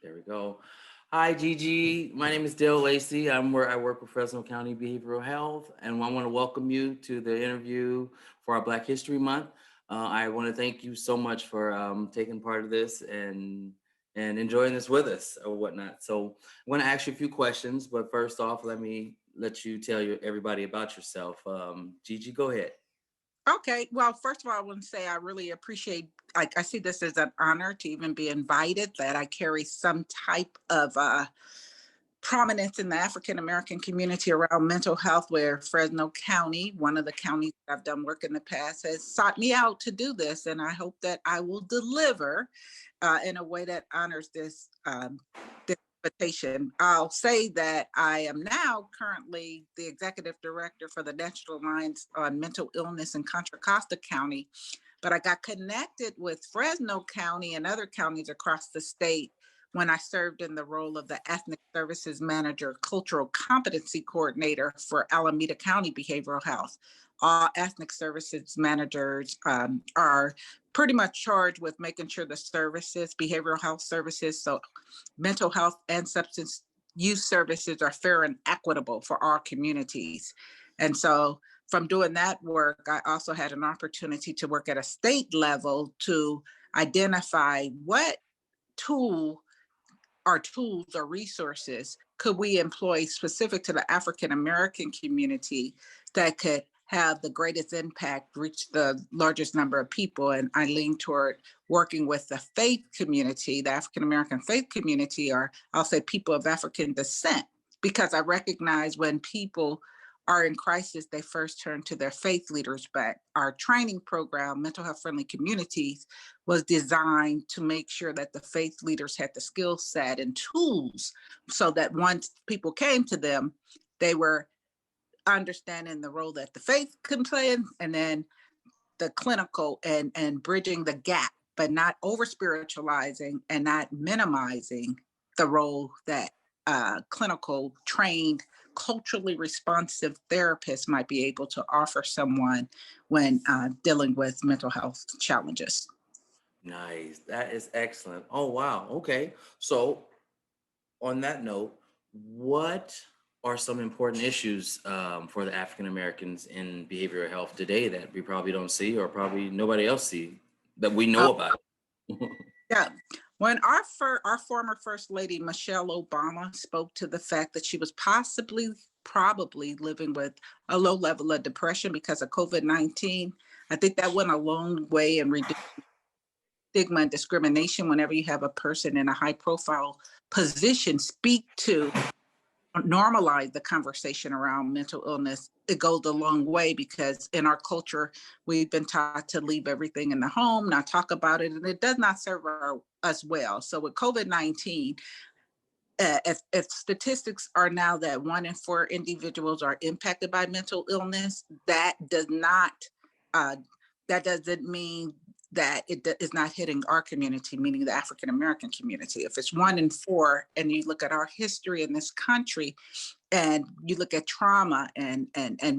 There we go. Hi, Gigi. My name is Lacey. I work with Fresno County Behavioral Health, and I want to welcome you to the interview for our Black History Month. I want to thank you so much for taking part of this and enjoying this with us or whatnot. So I want to ask you a few questions, but first off, let you tell everybody about yourself. Gigi, go ahead. Okay. Well, first of all, I want to say I really appreciate, I see this as an honor to even be invited, that I carry some type of prominence in the African American community around mental health, where Fresno County, one of the counties I've done work in the past, has sought me out to do this. And I hope that I will deliver in a way that honors this invitation. I'll say that I am now currently the executive director for the National Alliance on Mental Illness in Contra Costa County, but I got connected with Fresno County and other counties across the state when I served in the role of the Ethnic Services Manager, Cultural Competency Coordinator for Alameda County Behavioral Health. All ethnic services managers are pretty much charged with making sure the services, behavioral health services, so mental health and substance use services, are fair and equitable for all communities. And so from doing that work, I also had an opportunity to work at a state level to identify what tools or resources could we employ specific to the African American community that could have the greatest impact, reach the largest number of people. And I lean toward working with the faith community, the African American faith community, or I'll say people of African descent, because I recognize when people are in crisis, they first turn to their faith leaders. But our training program, Mental Health Friendly Communities, was designed to make sure that the faith leaders had the skill set and tools so that once people came to them, they were understanding the role that the faith can play, and then the clinical and bridging the gap, but not over spiritualizing and not minimizing the role that clinical trained culturally responsive therapists might be able to offer someone when dealing with mental health challenges. Nice. That is excellent. Oh, wow. Okay. So, on that note, what are some important issues for the African Americans in behavioral health today that we probably don't see or probably nobody else see that we know about? Yeah. When our former First Lady, Michelle Obama, spoke to the fact that she was probably living with a low level of depression because of COVID-19, I think that went a long way in reducing stigma and discrimination. Whenever you have a person in a high profile position speak to normalize the conversation around mental illness, it goes a long way, because in our culture, we've been taught to leave everything in the home, not talk about it, and it does not serve us well. So with COVID-19, if statistics are now that 1 in 4 individuals are impacted by mental illness, uh, that doesn't mean that it is not hitting our community, meaning the African American community. If it's 1 in 4, and you look at our history in this country, and you look at trauma and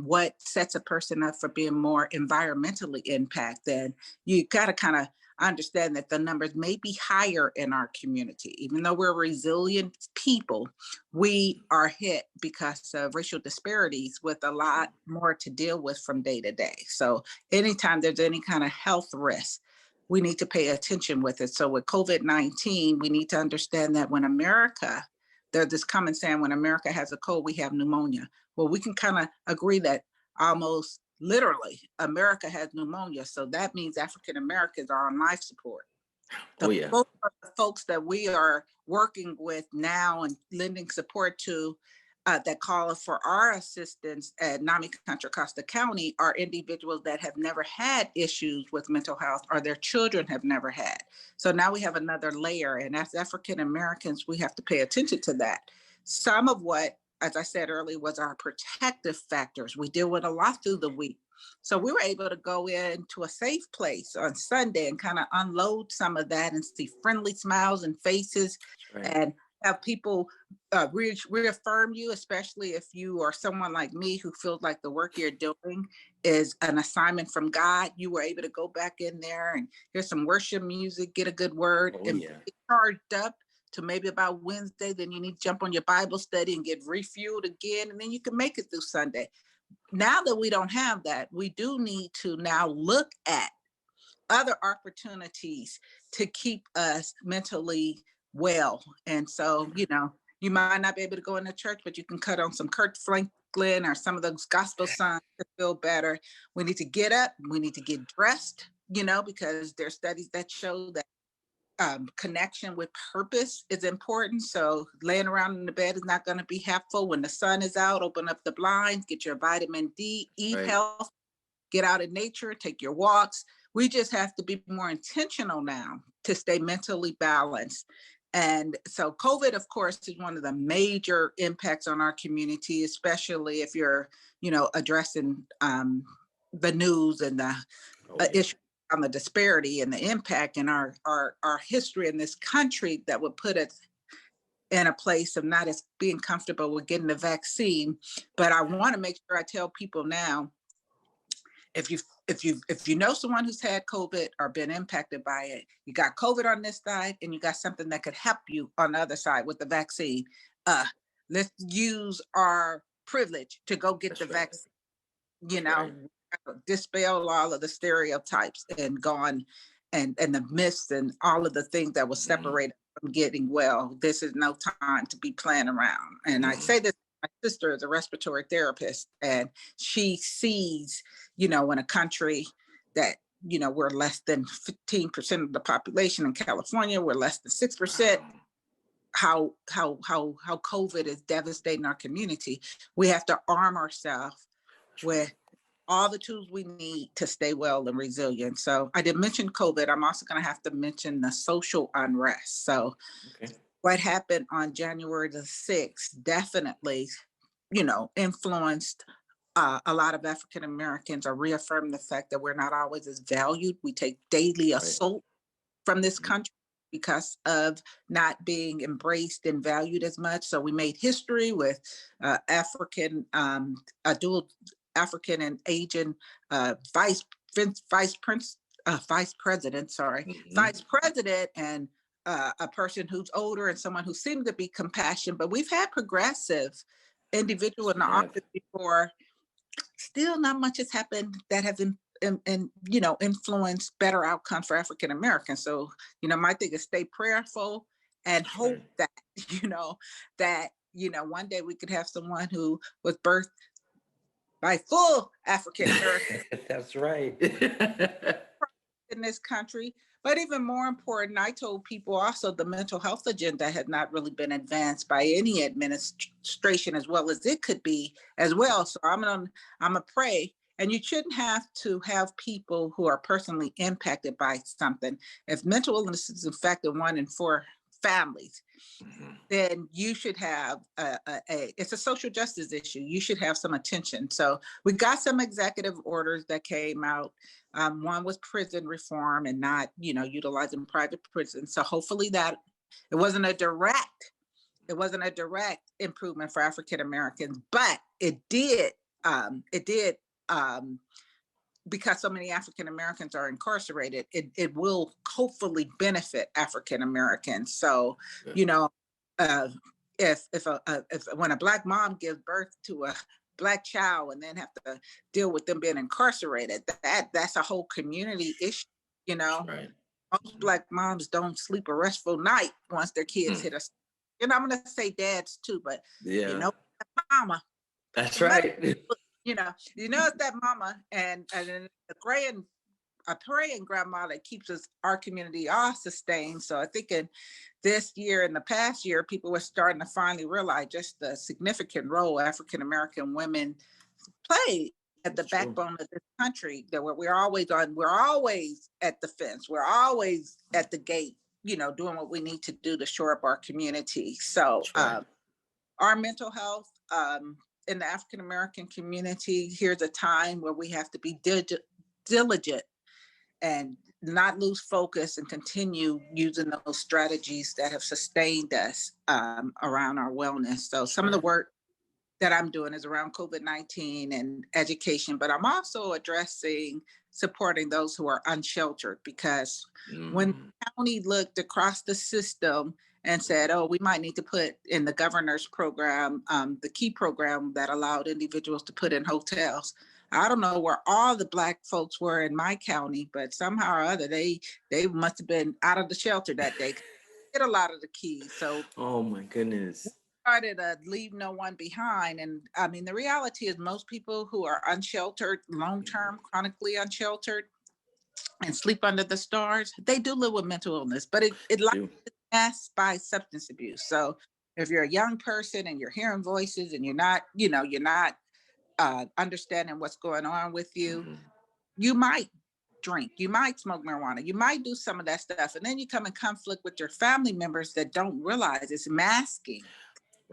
what sets a person up for being more environmentally impacted, then you got to kind of understand that the numbers may be higher in our community. Even though we're resilient people, we are hit because of racial disparities with a lot more to deal with from day to day. So anytime there's any kind of health risk, we need to pay attention with it. So with COVID-19, we need to understand that there's this common saying, when America has a cold, we have pneumonia. Well, we can kind of agree that almost literally America has pneumonia. So that means African Americans are on life support. Oh, yeah. The folks that we are working with now and lending support to, that call for our assistance at NAMI Contra Costa County, are individuals that have never had issues with mental health, or their children have never had. So now we have another layer, and as African Americans, we have to pay attention to that. Some of what, as I said earlier, was our protective factors. We deal with a lot through the week. So we were able to go into a safe place on Sunday and kind of unload some of that and see friendly smiles and faces, Right. and have people reaffirm you, especially if you are someone like me who feels like the work you're doing is an assignment from God. You were able to go back in there and hear some worship music, get a good word, Oh, and yeah. be charged up to maybe about Wednesday. Then you need to jump on your Bible study and get refueled again. And then you can make it through Sunday. Now that we don't have that, we do need to now look at other opportunities to keep us mentally well. And so, you might not be able to go into church, but you can cut on some Kurt Franklin or some of those gospel songs to feel better. We need to get up, we need to get dressed, because there's studies that show that connection with purpose is important. So laying around in the bed is not going to be helpful. When the sun is out, open up the blinds, get your vitamin D, eat health, get out in nature, take your walks. We just have to be more intentional now to stay mentally balanced. And so COVID, of course, is one of the major impacts on our community, especially if you're, addressing the news and the issue on the disparity and the impact in our history in this country that would put us in a place of not as being comfortable with getting the vaccine. But I want to make sure I tell people now, if you know someone who's had COVID or been impacted by it, you got COVID on this side and you got something that could help you on the other side with the vaccine. Let's use our privilege to go get the vaccine. Dispel all of the stereotypes and gone and the myths and all of the things that will separate from getting well. This is no time to be playing around. And I say this, my sister is a respiratory therapist, and she sees, in a country that, we're less than 15% of the population. In California, we're less than 6%. How COVID is devastating our community. We have to arm ourselves with all the tools we need to stay well and resilient. So I did mention COVID. I'm also going to have to mention the social unrest. So what happened on January the 6th definitely, influenced a lot of African Americans, or reaffirmed the fact that we're not always as valued. We take daily assault from this country because of not being embraced and valued as much. So we made history with African, dual African and Asian vice president, and a person who's older and someone who seemed to be compassionate. But we've had progressive individual in the office before. Still, not much has happened that have influenced better outcomes for African Americans. So, my thing is stay prayerful and hope that, one day we could have someone who was birthed by full African American. That's right. In this country. But even more important, I told people also the mental health agenda had not really been advanced by any administration as well as it could be as well. So I'm gonna pray. And you shouldn't have to have people who are personally impacted by something. If mental illness is in fact in 1 in 4 families, then you should have it's a social justice issue. You should have some attention. So we got some executive orders that came out. One was prison reform and not, utilizing private prisons. So hopefully that it wasn't a direct improvement for African Americans, but it did because so many African Americans are incarcerated, it will hopefully benefit African Americans. So, if when a Black mom gives birth to a Black child and then have to deal with them being incarcerated, that's a whole community issue. Most Black moms don't sleep a restful night once their kids hit us. I'm going to say dads too, but mama. That's right. It's that mama and a praying grandma that keeps our community all sustained. So I think in this year and the past year, people were starting to finally realize just the significant role African American women play at the backbone of this country. That we're always at the fence, we're always at the gate, doing what we need to do to shore up our community. So our mental health in the African American community, here's a time where we have to be diligent and not lose focus and continue using those strategies that have sustained us around our wellness. So some of the work that I'm doing is around COVID-19 and education, but I'm also addressing supporting those who are unsheltered because when Mm, the county looked across the system and said, oh, we might need to put in the governor's program, the key program that allowed individuals to put in hotels. I don't know where all the Black folks were in my county, but somehow or other, they must have been out of the shelter that day. Get a lot of the keys. So oh my goodness. started to leave no one behind. And I mean, the reality is most people who are unsheltered, long-term, chronically unsheltered, and sleep under the stars, they do live with mental illness, but it likely Do. is masked by substance abuse. So if you're a young person and you're hearing voices and you're not understanding what's going on with you, Mhm. you might drink, you might smoke marijuana, you might do some of that stuff. And then you come in conflict with your family members that don't realize it's masking.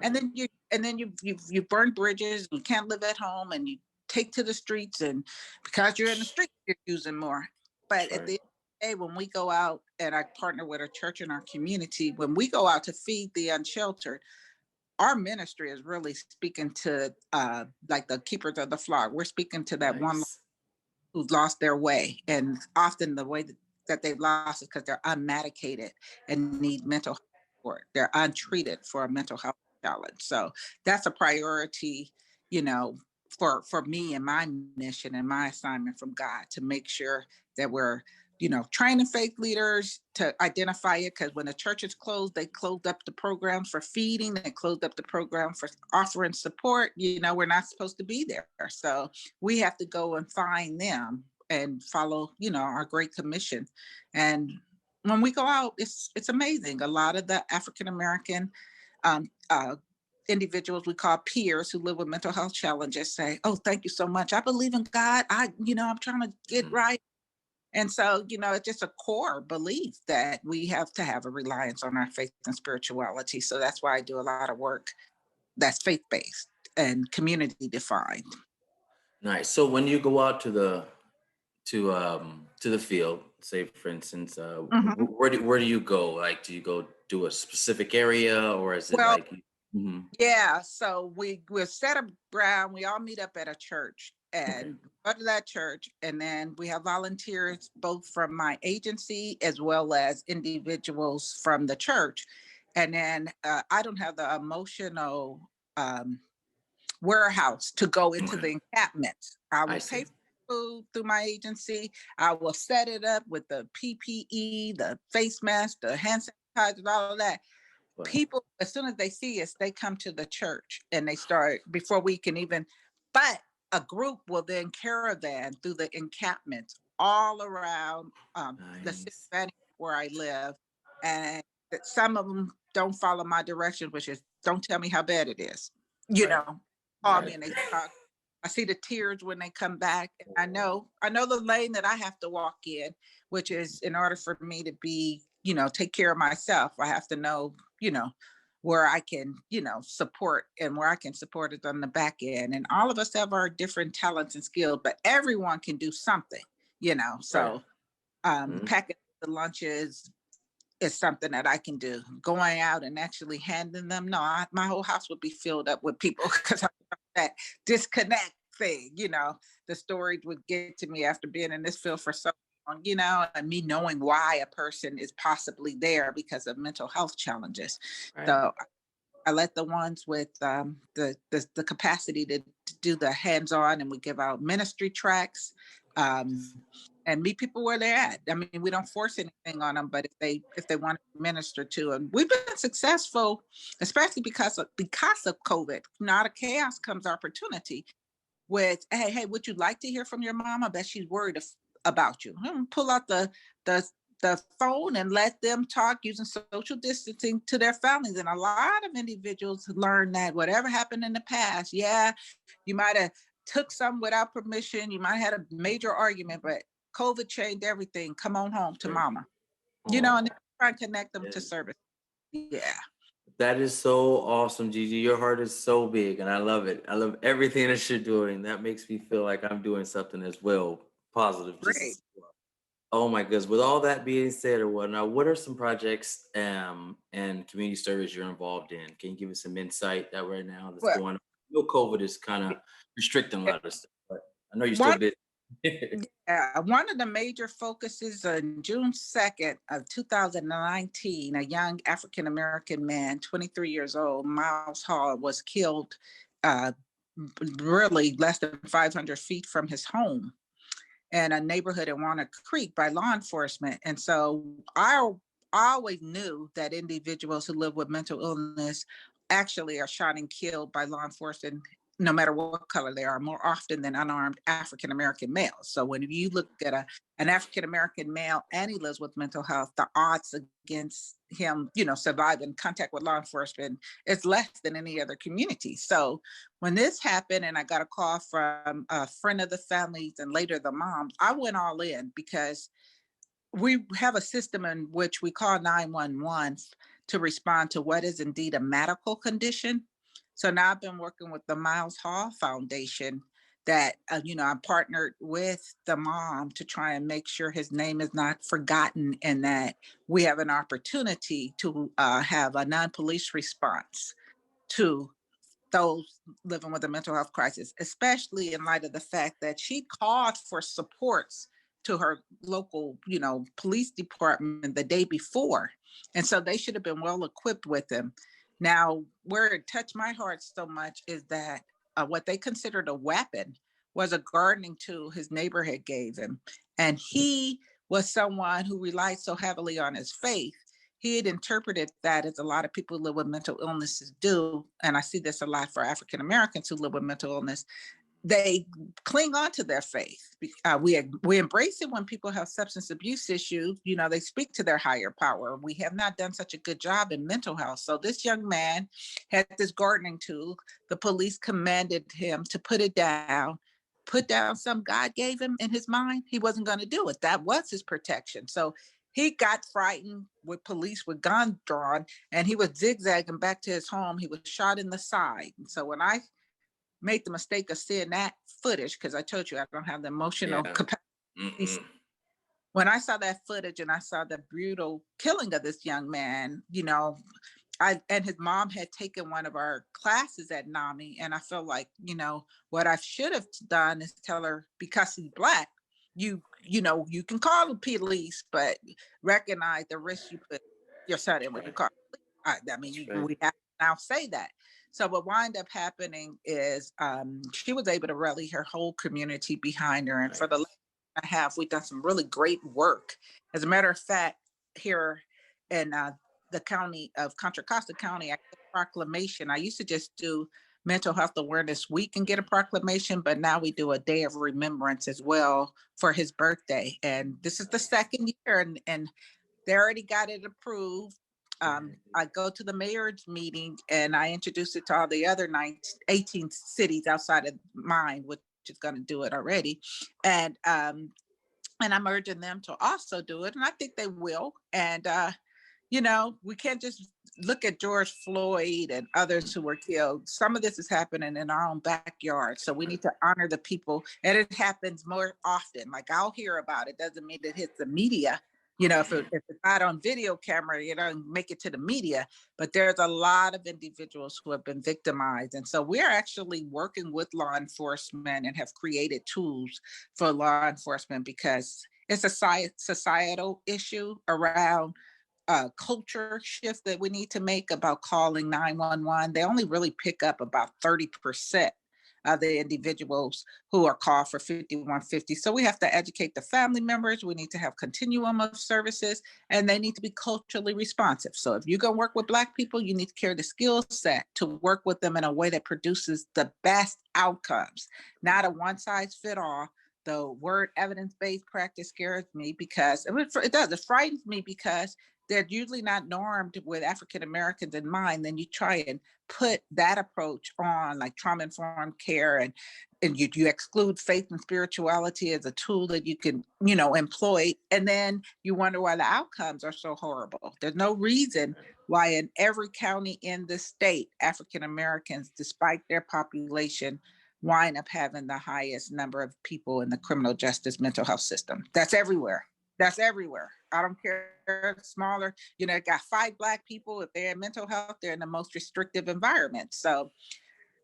And Right. then you burn bridges, you can't live at home, and you take to the streets, and because you're in the street you're using more. But That's at the right. end of the day, when we go out, and I partner with a church in our community, when we go out to feed the unsheltered, our ministry is really speaking to like the keepers of the flock. We're speaking to that one Nice. who've lost their way. And often the way that they've lost is because they're unmedicated and need mental health support. They're untreated for a mental health challenge. So that's a priority, you know, for me and my mission and my assignment from God to make sure that we're training faith leaders to identify it, because when the church is closed, they closed up the programs for feeding, they closed up the program for offering support. We're not supposed to be there. So we have to go and find them and follow, our Great Commission. And when we go out, it's amazing. A lot of the African American um, uh, individuals we call peers who live with mental health challenges say, "Oh, thank you so much. I believe in God. I'm trying to get Mhm. right." And so, it's just a core belief that we have to have a reliance on our faith and spirituality. So that's why I do a lot of work that's faith based and community defined. Nice. So when you go out to the field, say for instance, Mhm. where do you go? Like, do you go to a specific area, or is it Well, like? Mhm. yeah. So we're set up ground. We all meet up at a church Okay. and go to that church. And then we have volunteers both from my agency as well as individuals from the church. And then I don't have the emotional um, warehouse to go into Okay. the encampments. I I will pay see. for food through my agency. I will set it up with the PPE, the face mask, the hand sanitizer, all of that. Wow. People, as soon as they see us, they come to the church and they start before we can even, but a group will then caravan through the encampments all around the city Nice. of Antioch where I live. And that some of them don't follow my directions, which is don't tell me how bad it is. You Right. know, call me Right. and they talk. I see the tears when they come back. And I know the lane that I have to walk in, which is in order for me to be, take care of myself, I have to know, you know, where I can, support, and where I can support it on the back end. And all of us have our different talents and skills, but everyone can do something, Right. So Mhm. packing the lunches is something that I can do. Going out and actually handing them, no, my whole house would be filled up with people because that disconnect thing, the story would get to me after being in this field for so long, and me knowing why a person is possibly there because of mental health challenges. Right. So I let the ones with the capacity to do the hands-on, and we give out ministry tracks, um, and meet people where they're at. I mean, we don't force anything on them, but if they want to minister to them, we've been successful, especially because of COVID. Out of chaos comes opportunity. With hey, would you like to hear from your mom? I bet she's worried about you. Pull out the the phone and let them talk using social distancing to their families. And a lot of individuals learn that whatever happened in the past, yeah, you might have took some without permission, you might have had a major argument, but COVID changed everything. Come on home to Right. mama. And Oh, try and connect them to yes. service. Yeah. That is so awesome, Gigi. Your heart is so big, and I love it. I love everything that you're doing. That makes me feel like I'm doing something as well, positive, just Great. as well. Oh my goodness. With all that being said, or whatnot, what are some projects and community service you're involved in? Can you give us some insight that right now that's Well, going on? know COVID is kind of restricting a lot of stuff, but I know you're still One, busy. one of the major focuses on June 2nd of 2019, a young African American man, 23 years old, Miles Hall, was killed uh, really less than 500 feet from his home in a neighborhood in Walnut Creek by law enforcement. And so I always knew that individuals who live with mental illness actually are shot and killed by law enforcement, no matter what color they are, more often than unarmed African American males. So when you look at an African American male and he lives with mental health, the odds against him, surviving contact with law enforcement is less than any other community. So when this happened and I got a call from a friend of the families and later the moms, I went all in because we have a system in which we call 911 to respond to what is indeed a medical condition. So now I've been working with the Miles Hall Foundation that, I'm partnered with the mom to try and make sure his name is not forgotten and that we have an opportunity to have a non-police response to those living with a mental health crisis, especially in light of the fact that she called for supports to her local, police department the day before. And so they should have been well equipped with them. Now, where it touched my heart so much is that what they considered a weapon was a gardening tool his neighbor had gave him. And he was someone who relied so heavily on his faith. He had interpreted that as a lot of people who live with mental illnesses do, and I see this a lot for African Americans who live with mental illness. They cling on to their faith. We embrace it when people have substance abuse issues. They speak to their higher power. We have not done such a good job in mental health. So this young man had this gardening tool. The police commanded him to put down some God gave him in his mind. He wasn't going to do it. That was his protection. So he got frightened with police with guns drawn, and he was zigzagging back to his home. He was shot in the side. And so when I made the mistake of seeing that footage, because I told you I don't have the emotional Yeah. capacity. Mm-mm. When I saw that footage and I saw the brutal killing of this young man, and his mom had taken one of our classes at NAMI, and I felt like, what I should have done is tell her, because he's Black, you can call the police, but recognize the risk you put your son in when you call. Right. We have to now say that. So what wound up happening is she was able to rally her whole community behind her. And for the Nice. last year and a half, we've done some really great work. As a matter of fact, here in the county of Contra Costa County, I get a proclamation. I used to just do Mental Health Awareness Week and get a proclamation, but now we do a day of remembrance as well for his birthday. And this is the second year, and they already got it approved. I go to the mayor's meeting and I introduce it to all the other 18 cities outside of mine, which is going to do it already. And I'm urging them to also do it. And I think they will. And, we can't just look at George Floyd and others who were killed. Some of this is happening in our own backyard. So we need to honor the people. And it happens more often. Like I'll hear about it. Doesn't mean it hits the media. If it's not on video camera, make it to the media. But there's a lot of individuals who have been victimized. And so we're actually working with law enforcement and have created tools for law enforcement because it's a societal issue around culture shift that we need to make about calling 911. They only really pick up about 30% of the individuals who are called for 5150. So we have to educate the family members. We need to have continuum of services, and they need to be culturally responsive. So if you're going to work with Black people, you need to carry the skill set to work with them in a way that produces the best outcomes, not a one size fit all. The word evidence-based practice scares me because it frightens me because they're usually not normed with African Americans in mind. Then you try and put that approach on like trauma-informed care, and you exclude faith and spirituality as a tool that you can, employ. And then you wonder why the outcomes are so horrible. There's no reason why in every county in the state, African Americans, despite their population, wind up having the highest number of people in the criminal justice mental health system. That's everywhere. That's everywhere. I don't care, smaller, got 5 Black people. If they're in mental health, they're in the most restrictive environment. So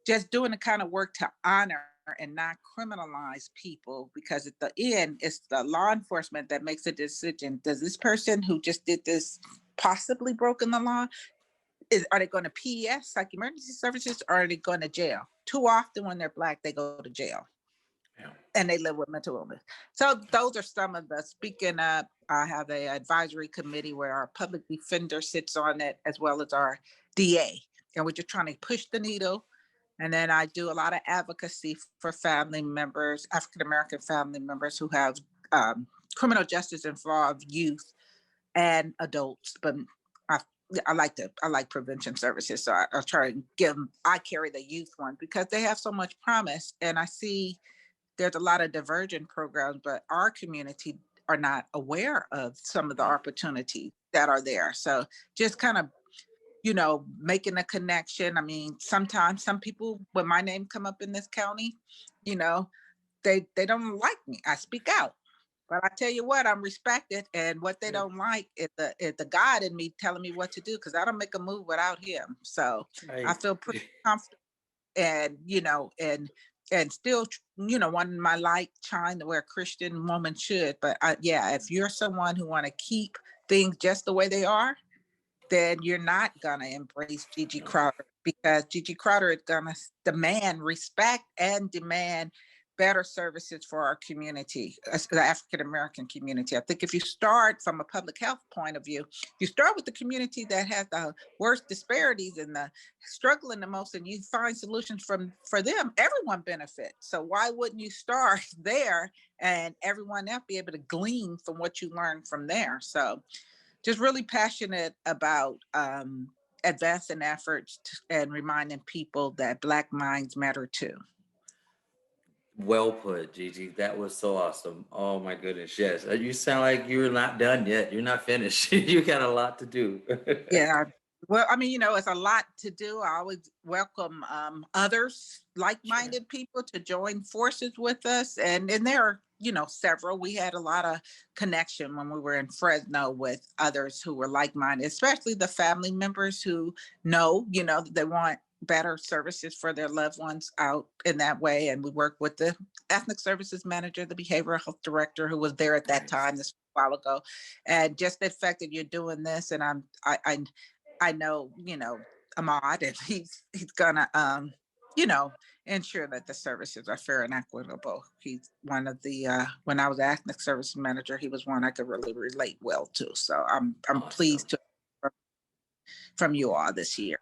just doing the kind of work to honor and not criminalize people, because at the end it's the law enforcement that makes a decision. Does this person who just did this possibly broken the law? Are they going to PES, like emergency services, or are they going to jail? Too often when they're Black, they go to jail. Yeah. And they live with mental illness. So those are some of the, speaking up, I have a advisory committee where our public defender sits on it, as well as our DA. And we're just trying to push the needle. And then I do a lot of advocacy for family members, African-American family members who have criminal justice involved youth and adults. But I, I like prevention services. So I try to give them, I carry the youth one because they have so much promise. And I see there's a lot of divergent programs, but our community are not aware of some of the opportunities that are there. So just kind of, making a connection. I mean, sometimes some people, when my name come up in this county, you know, they don't like me. I speak out. But I tell you what, I'm respected, and what they don't like is the God in me telling me what to do, because I don't make a move without Him. So I Right. feel pretty comfortable, and and still, wanting my light shine the way a Christian woman should. But yeah, if you're someone who want to keep things just the way they are, then you're not gonna embrace Gigi No. Crowder, because Gigi Crowder is gonna demand respect and demand better services for our community, the African American community. I think if you start from a public health point of view, you start with the community that has the worst disparities and the struggling the most, and you find solutions for them, everyone benefits. So why wouldn't you start there and everyone else be able to glean from what you learn from there? So just really passionate about advancing efforts and reminding people that Black minds matter too. Well put, Gigi. That was so awesome. Oh my goodness, yes. You sound like you're not done yet. You're not finished. You got a lot to do. Yeah. Well, I mean, it's a lot to do. I always welcome others, Sure. like-minded people to join forces with us. And there are, several. We had a lot of connection when we were in Fresno with others who were like-minded, especially the family members who that they want better services for their loved ones out in that way. And we work with the ethnic services manager, the behavioral health director who was there at that Nice. time this while ago. And just the fact that you're doing this, and I know, Ahmad, and he's gonna you know, ensure that the services are fair and equitable. He's one of the when I was ethnic service manager, he was one I could really relate well to. So I'm Awesome. pleased to from you all this year.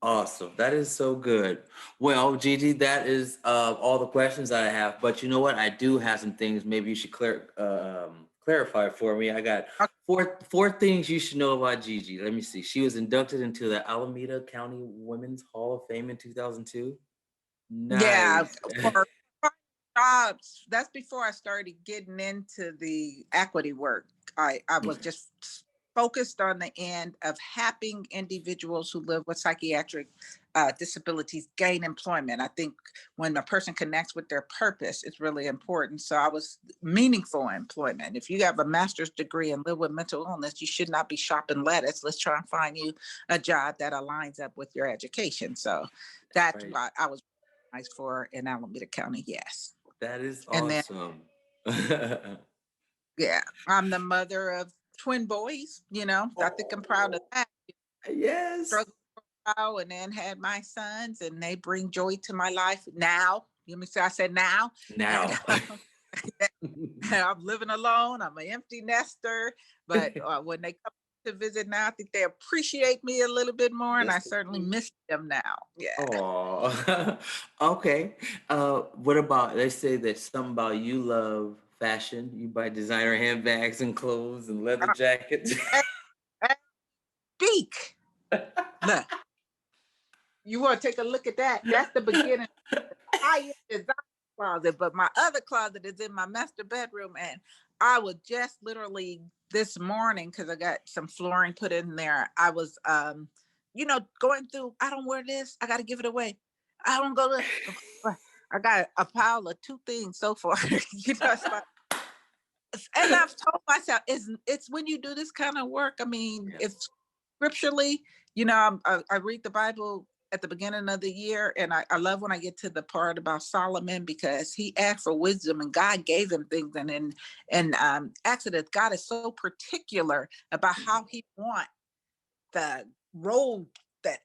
Awesome. That is so good. Well, Gigi, that is all the questions I have. But you know what? I do have some things maybe you should clarify for me. I got Okay. four things you should know about Gigi. Let me see. She was inducted into the Alameda County Women's Hall of Fame in 2002. Yeah, Nice. for jobs. That's before I started getting into the equity work. I was Okay. just focused on the end of helping individuals who live with psychiatric disabilities gain employment. I think when a person connects with their purpose, it's really important. So I was meaningful employment. If you have a master's degree and live with mental illness, you should not be shopping lettuce. Let's try and find you a job that aligns up with your education. So that's Right. why I was recognized for in Alameda County. Yes. That is And then, awesome. yeah, I'm the mother of twin boys. I think I'm proud of Oh, that. yes. Struggled for a while and then had my sons, and they bring joy to my life now. Let me say, I said now. And Now. I'm living alone. I'm an empty nester. But when they come to visit now, I think they appreciate me a little bit more, and I Just a certainly few. miss them now. Yeah. Oh, okay. What about, they say that something about you love fashion. You buy designer handbags and clothes and leather jackets. Uh, Speak. Look, you want to take a look at that? That's the beginning. I design closet, but my other closet is in my master bedroom. And I was just literally this morning, because I got some flooring put in there. I was, going through, I don't wear this. I got to give it away. I don't go to, I got a pile of two things so far. It's like, and I've told myself, it's when you do this kind of work. I mean, Yeah. if scripturally, I read the Bible at the beginning of the year. And I love when I get to the part about Solomon, because he asked for wisdom and God gave him things. And in Exodus, God is so particular about how he wants the robe that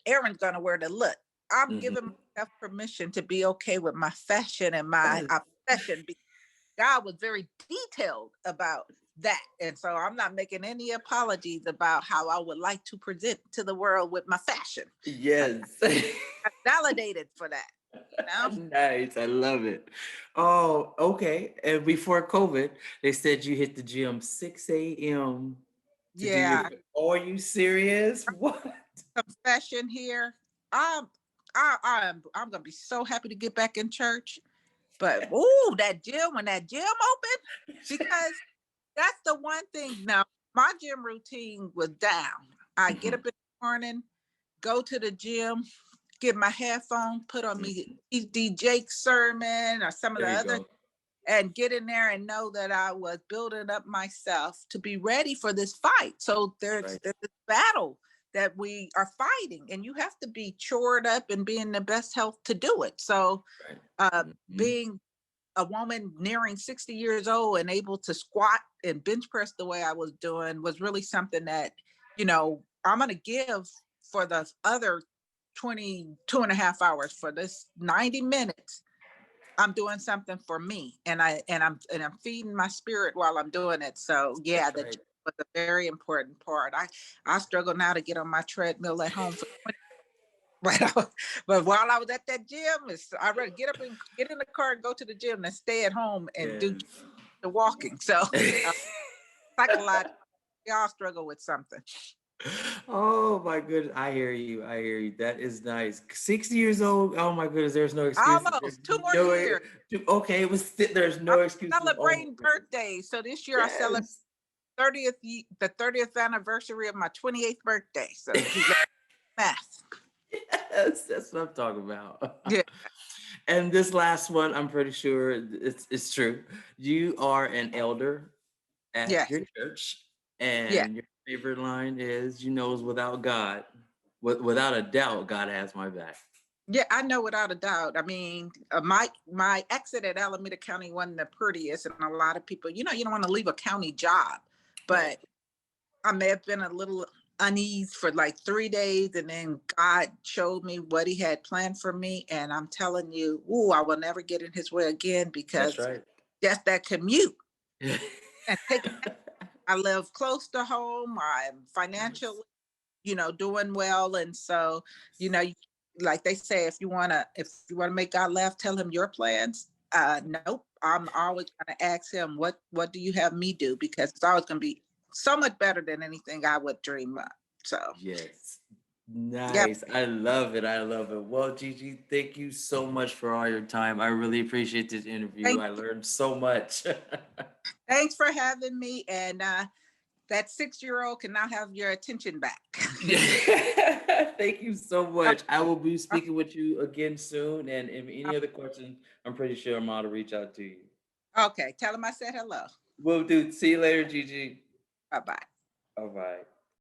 Aaron's gonna wear to look. I'm giving Mhm. myself permission to be okay with my fashion and my Yes. obsession, because God was very detailed about that. And so I'm not making any apologies about how I would like to present to the world with my fashion. I Yes. got validated for that, you know? Nice. I love it. Oh, okay. And before COVID, they said you hit the gym 6 a.m. to do your. Yeah, Are you serious? What? confession here. I'm I'm gonna be so happy to get back in church. But that gym, when that gym opened, because that's the one thing. Now, my gym routine was down. I get up Mhm. in the morning, go to the gym, get my headphone, put on me Mhm. D. Jake's sermon or some of There the you other, go. and get in there and know that I was building up myself to be ready for this fight. So there's Right. this battle that we are fighting, and you have to be chored up and be in the best health to do it. So Right. uh, Mhm. being a woman nearing 60 years old and able to squat and bench press the way I was doing was really something that, I'm going to give for the other 22 and a half hours. For this 90 minutes, I'm doing something for me, and I'm feeding my spirit while I'm doing it. So yeah, That's the right. gym was a very important part. I struggle now to get on my treadmill at home for 20. But while I was at that gym, I'd rather get up and get in the car and go to the gym than stay at home and do Yes. the walking. So uh, psychologically, we all struggle with something. Oh my goodness. I hear you. I hear you. That is nice. 60 years old. Oh my goodness. There's no excuses. There's Almost 2 more no years. okay. There's I'm no excuses. Oh my celebrating goodness. birthdays. So this year I celebrate Yes. the 30th anniversary of my 28th birthday. So math. Yes, that's what I'm talking about. Yeah. And this last one, I'm pretty sure it's true. You are an elder at Yes. your church, Yeah. and your favorite line is, without God, without a doubt, God has my back. Yeah, I know without a doubt. I mean, my exit at Alameda County wasn't the prettiest, and a lot of people, you don't want to leave a county job, Right. but I may have been a little uneasy for like 3 days, and then God showed me what He had planned for me, and I'm telling you, I will never get in His way again, That's because right. just that commute and taking. I live close to home. I'm financially, Nice. doing well, and so you know, like they say, if you wanna make God laugh, tell Him your plans. Nope, I'm always gonna ask Him, what do you have me do, because it's always gonna be so much better than anything I would dream up. So, Yes. yep. Nice. I love it. I love it. Well, Gigi, thank you so much for all your time. I really appreciate this interview. Thank, I learned so much. thanks for having me, and that 6-year-old can now have your attention back. Yeah. Thank you so much. I will be speaking with you again soon. And if any other questions, I'm pretty sure I'm out to reach out to you. Okay, tell him I said hello. Will do. See you later, Gigi. Bye bye. All right.